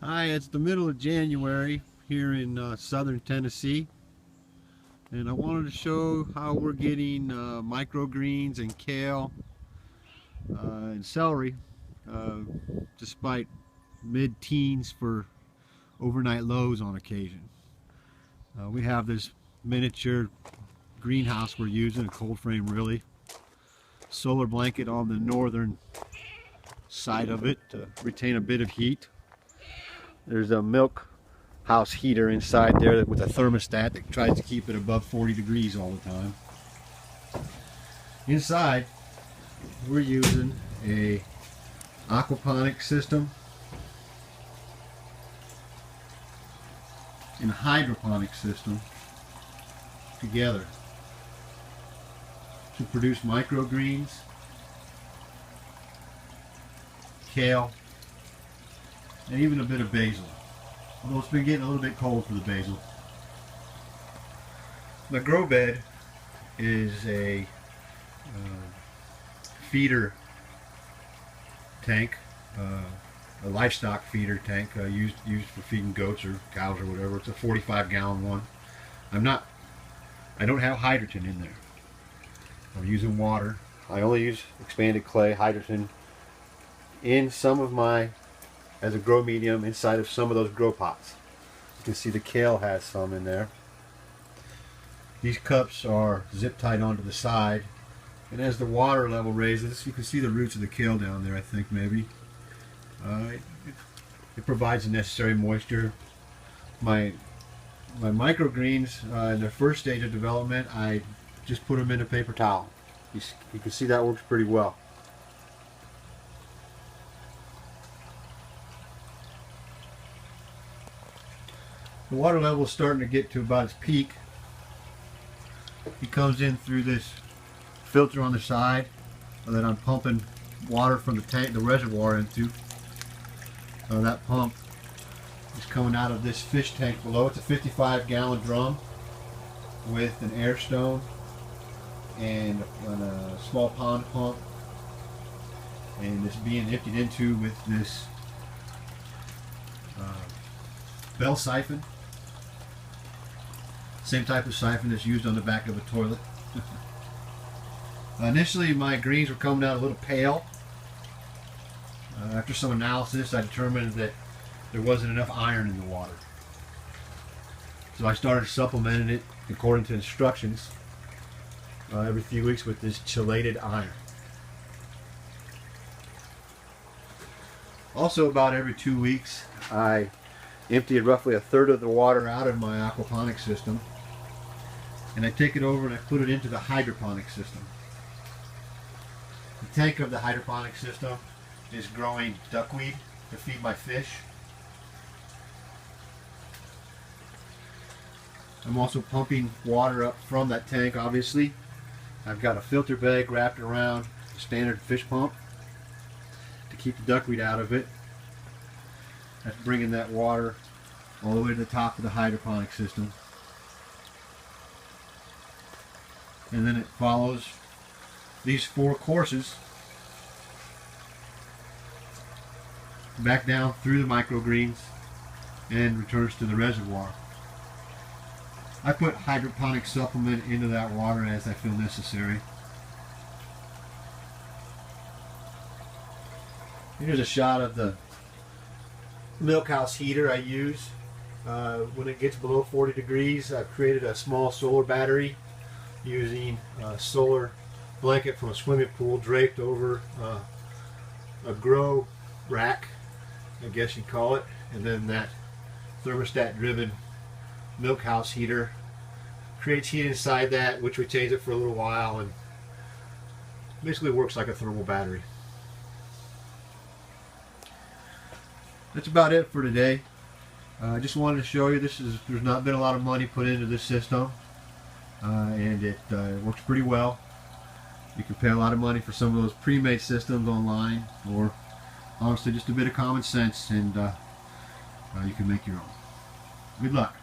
Hi, it's the middle of January here in southern Tennessee, and I wanted to show how we're getting microgreens and kale and celery despite mid-teens for overnight lows on occasion. We have this miniature greenhouse we're using, a cold frame really, solar blanket on the northern side of it to retain a bit of heat. There's a milk house heater inside there with a thermostat that tries to keep it above 40 degrees all the time. Inside, we're using a aquaponic system and a hydroponic system together to produce microgreens, kale, and even a bit of basil. Although it's been getting a little bit cold for the basil. The grow bed is a feeder tank, a livestock feeder tank used for feeding goats or cows or whatever. It's a 45-gallon one. I don't have hydrogen in there. I'm using water. I only use expanded clay hydrogen in some of my, as a grow medium inside of some of those grow pots. You can see the kale has some in there. These cups are zip tied onto the side, and as the water level raises, you can see the roots of the kale down there, I think maybe. It provides the necessary moisture. My microgreens in their first stage of development, I just put them in a paper towel. You can see that works pretty well. The water level is starting to get to about its peak. It comes in through this filter on the side that I'm pumping water from the tank, the reservoir into. That pump is coming out of this fish tank below. It's a 55-gallon drum with an air stone and a small pond pump, and it's being emptied into with this bell siphon. Same type of siphon that's used on the back of a toilet. Initially my greens were coming out a little pale. After some analysis I determined that there wasn't enough iron in the water. So I started supplementing it according to instructions every few weeks with this chelated iron. Also about every 2 weeks I emptied roughly a third of the water out of my aquaponic system, and I take it over and I put it into the hydroponic system. The tank of the hydroponic system is growing duckweed to feed my fish. I'm also pumping water up from that tank, obviously. I've got a filter bag wrapped around the standard fish pump to keep the duckweed out of it. That's bringing that water all the way to the top of the hydroponic system. And then it follows these 4 courses back down through the microgreens and returns to the reservoir. I put hydroponic supplement into that water as I feel necessary. Here's a shot of the milk house heater I use. When it gets below 40 degrees, I've created a small solar battery using a solar blanket from a swimming pool draped over a grow rack, I guess you'd call it, and then that thermostat driven milk house heater creates heat inside that, which retains it for a little while and basically works like a thermal battery. That's about it for today. I just wanted to show you there's not been a lot of money put into this system, and it works pretty well. You can pay a lot of money for some of those pre-made systems online, or honestly just a bit of common sense, and you can make your own. Good luck.